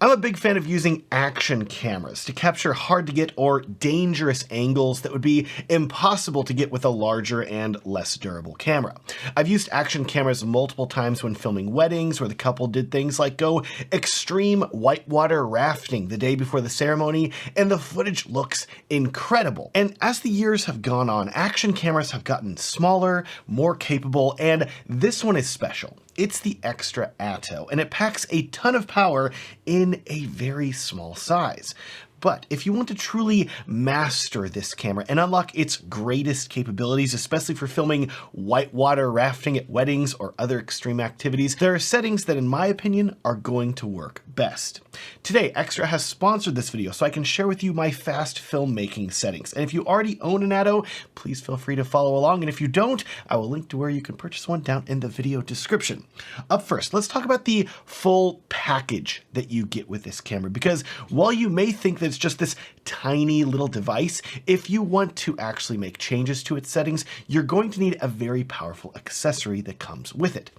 I'm a big fan of using action cameras to capture hard to get or dangerous angles that would be impossible to get with a larger and less durable camera. I've used action cameras multiple times when filming weddings where the couple did things like go extreme whitewater rafting the day before the ceremony, and the footage looks incredible. And as the years have gone on, action cameras have gotten smaller, more capable, and this one is special. It's the Xtra Atto, and it packs a ton of power in a very small size. But if you want to truly master this camera and unlock its greatest capabilities, especially for filming whitewater rafting at weddings or other extreme activities, there are settings that, in my opinion, are going to work best. Today, Xtra has sponsored this video so I can share with you my fast filmmaking settings. And if you already own an Atto, please feel free to follow along. And if you don't, I will link to where you can purchase one down in the video description. Up first, let's talk about the full package that you get with this camera, because while you may think that it's just this tiny little device, if you want to actually make changes to its settings, you're going to need a very powerful accessory that comes with it.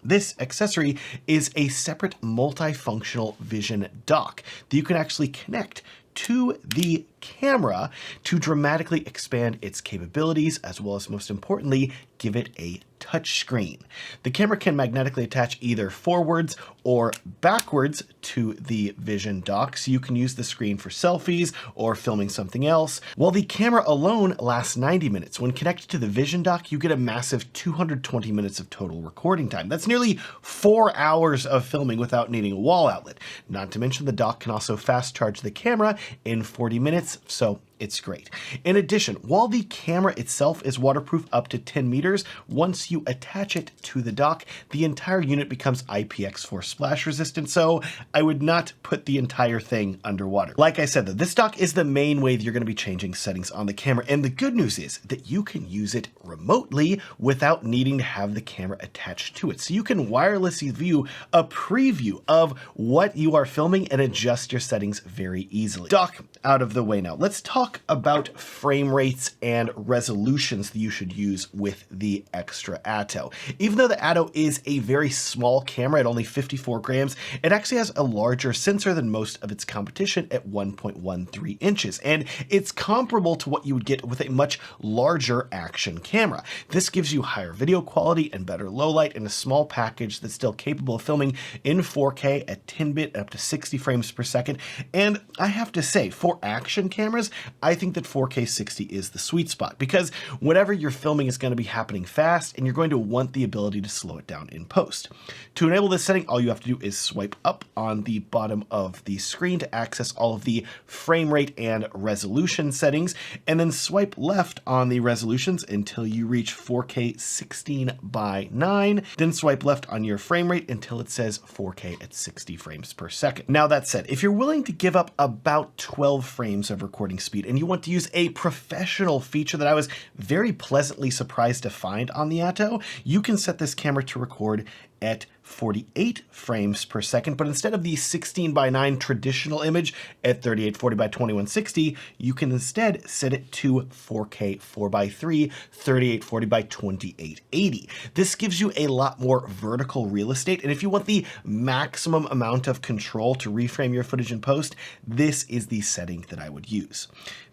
This accessory is a separate multifunctional vision dock that you can actually connect to the camera to dramatically expand its capabilities, as well as, most importantly, give it a touch screen. The camera can magnetically attach either forwards or backwards to the vision dock, so you can use the screen for selfies or filming something else. While the camera alone lasts 90 minutes, when connected to the vision dock, you get a massive 220 minutes of total recording time. That's nearly 4 hours of filming without needing a wall outlet. Not to mention the dock can also fast charge the camera in 40 minutes, so it's great. In addition, while the camera itself is waterproof up to 10 meters, once you attach it to the dock, the entire unit becomes IPX4 splash resistant, so I would not put the entire thing underwater. Like I said, though, this dock is the main way that you're going to be changing settings on the camera, and the good news is that you can use it remotely without needing to have the camera attached to it. So you can wirelessly view a preview of what you are filming and adjust your settings very easily. Dock out of the way now. Let's talk about frame rates and resolutions that you should use with the Xtra Atto. Even though the Atto is a very small camera at only 54 grams, it actually has a larger sensor than most of its competition at 1.13 inches, and it's comparable to what you would get with a much larger action camera. This gives you higher video quality and better low light in a small package that's still capable of filming in 4K at 10-bit and up to 60 frames per second. And I have to say, for action cameras, I think that 4K 60 is the sweet spot, because whatever you're filming is going to be happening fast and you're going to want the ability to slow it down in post. To enable this setting, all you have to do is swipe up on the bottom of the screen to access all of the frame rate and resolution settings, and then swipe left on the resolutions until you reach 4K 16:9, then swipe left on your frame rate until it says 4K at 60 frames per second. Now that said, if you're willing to give up about 12 frames of recording speed and you want to use a professional feature that I was very pleasantly surprised to find on the Atto, you can set this camera to record at 48 frames per second, but instead of the 16:9 traditional image at 3840 by 2160, you can instead set it to 4K 4:3, 3840 by 2880. This gives you a lot more vertical real estate, and if you want the maximum amount of control to reframe your footage in post, this is the setting that I would use.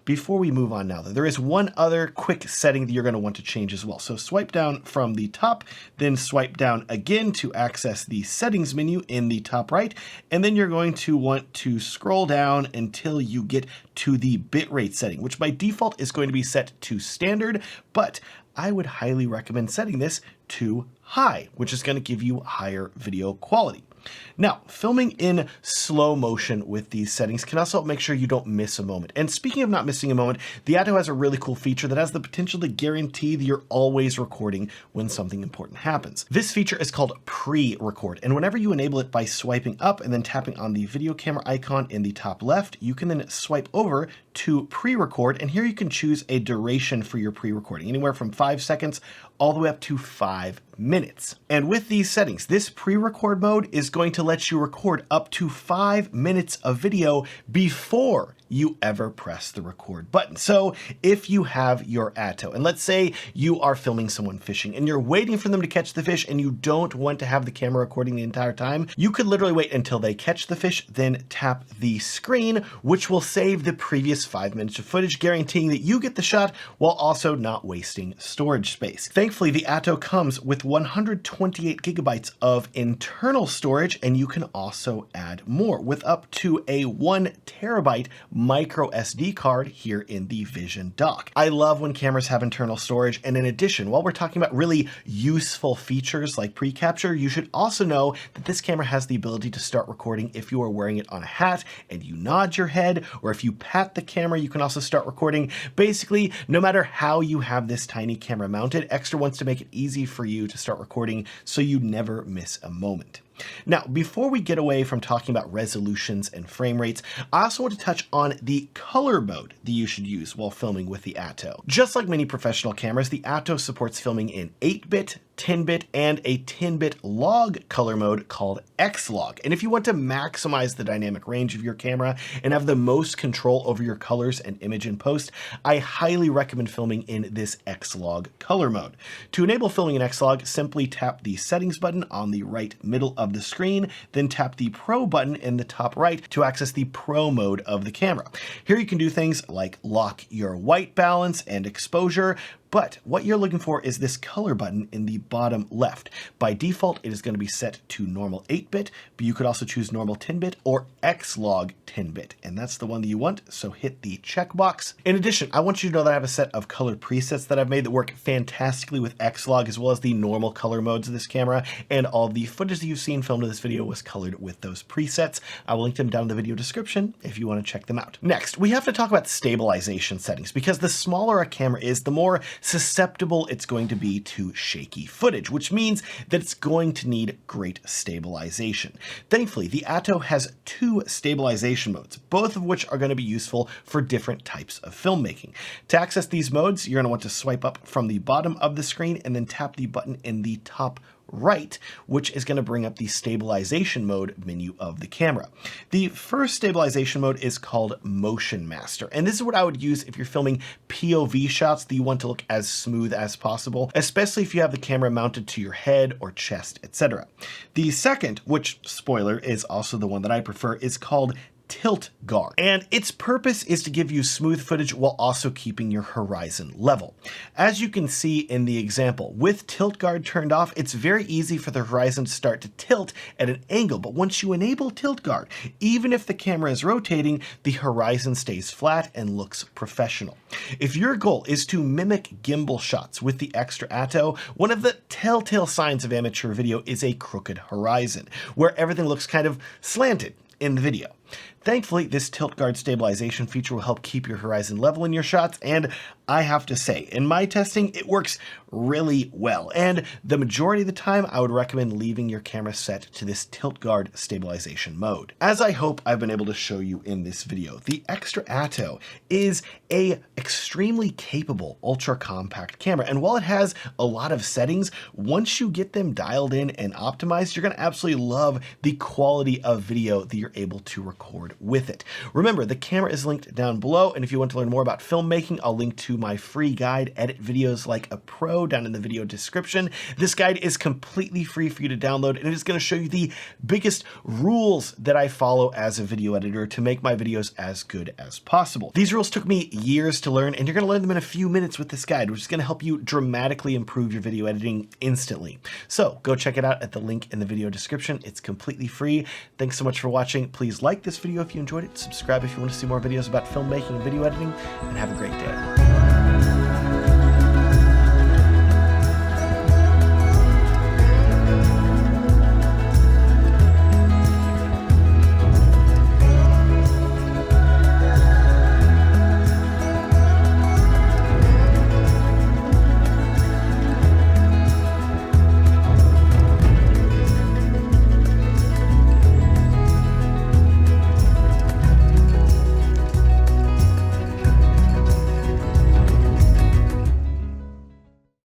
Before we move on now, though, there is one other quick setting that you're going to want to change as well. So swipe down from the top, then swipe down again to access the settings menu in the top right, and then you're going to want to scroll down until you get to the bitrate setting, which by default is going to be set to standard, but I would highly recommend setting this to high, which is going to give you higher video quality. Now, filming in slow motion with these settings can also make sure you don't miss a moment. And speaking of not missing a moment, the Atto has a really cool feature that has the potential to guarantee that you're always recording when something important happens. This feature is called pre-record, and whenever you enable it by swiping up and then tapping on the video camera icon in the top left, you can then swipe over to pre-record, and here you can choose a duration for your pre-recording, anywhere from 5 seconds all the way up to 5 minutes. And with these settings, this pre-record mode is going to let you record up to 5 minutes of video before you ever press the record button. So if you have your Atto, and let's say you are filming someone fishing and you're waiting for them to catch the fish and you don't want to have the camera recording the entire time, you could literally wait until they catch the fish, then tap the screen, which will save the previous 5 minutes of footage, guaranteeing that you get the shot while also not wasting storage space. Thankfully, the Atto comes with 128 gigabytes of internal storage, and you can also add more with up to a 1 terabyte micro SD card here in the Vision dock. I love when cameras have internal storage, and in addition, while we're talking about really useful features like pre-capture, you should also know that this camera has the ability to start recording if you are wearing it on a hat and you nod your head, or if you pat the camera, you can also start recording. Basically, no matter how you have this tiny camera mounted, Xtra wants to make it easy for you to start recording so you never miss a moment. Now, before we get away from talking about resolutions and frame rates, I also want to touch on the color mode that you should use while filming with the Atto. Just like many professional cameras, the Atto supports filming in 8-bit, 10-bit, and a 10-bit log color mode called XLOG. And if you want to maximize the dynamic range of your camera and have the most control over your colors and image in post, I highly recommend filming in this XLOG color mode. To enable filming in XLOG, simply tap the settings button on the right middle of the screen, then tap the Pro button in the top right to access the Pro mode of the camera. Here you can do things like lock your white balance and exposure, but what you're looking for is this color button in the bottom left. By default, it is going to be set to normal 8-bit, but you could also choose normal 10-bit or XLOG 10-bit, and that's the one that you want, so hit the checkbox. In addition, I want you to know that I have a set of color presets that I've made that work fantastically with XLOG, as well as the normal color modes of this camera, and all the footage that you've seen filmed in this video was colored with those presets. I will link them down in the video description if you want to check them out. Next, we have to talk about stabilization settings, because the smaller a camera is, the more susceptible it's going to be to shaky footage, which means that it's going to need great stabilization. Thankfully, the Atto has 2 stabilization modes, both of which are going to be useful for different types of filmmaking. To access these modes, you're going to want to swipe up from the bottom of the screen and then tap the button in the top right, which is going to bring up the stabilization mode menu of the camera. The first stabilization mode is called Motion Master, and this is what I would use if you're filming POV shots that you want to look as smooth as possible, especially if you have the camera mounted to your head or chest, etc. The second, which, spoiler, is also the one that I prefer, is called Tilt Guard, and its purpose is to give you smooth footage while also keeping your horizon level. As you can see in the example, with Tilt Guard turned off, it's very easy for the horizon to start to tilt at an angle, but once you enable Tilt Guard, even if the camera is rotating, the horizon stays flat and looks professional. If your goal is to mimic gimbal shots with the Xtra Atto, one of the telltale signs of amateur video is a crooked horizon, where everything looks kind of slanted in the video. Thankfully, this Tilt Guard stabilization feature will help keep your horizon level in your shots, and I have to say, in my testing, it works really well, and the majority of the time, I would recommend leaving your camera set to this Tilt Guard stabilization mode. As I hope I've been able to show you in this video, the Xtra Atto is a extremely capable ultra compact camera, and while it has a lot of settings, once you get them dialed in and optimized, you're going to absolutely love the quality of video that you're able to record with it. Remember, the camera is linked down below, and if you want to learn more about filmmaking, I'll link to my free guide, Edit Videos Like a Pro, down in the video description. This guide is completely free for you to download, and it is going to show you the biggest rules that I follow as a video editor to make my videos as good as possible. These rules took me years to learn, and you're going to learn them in a few minutes with this guide, which is going to help you dramatically improve your video editing instantly. So go check it out at the link in the video description. It's completely free. Thanks so much for watching. Please like this video if you enjoyed it, subscribe if you want to see more videos about filmmaking and video editing, and have a great day.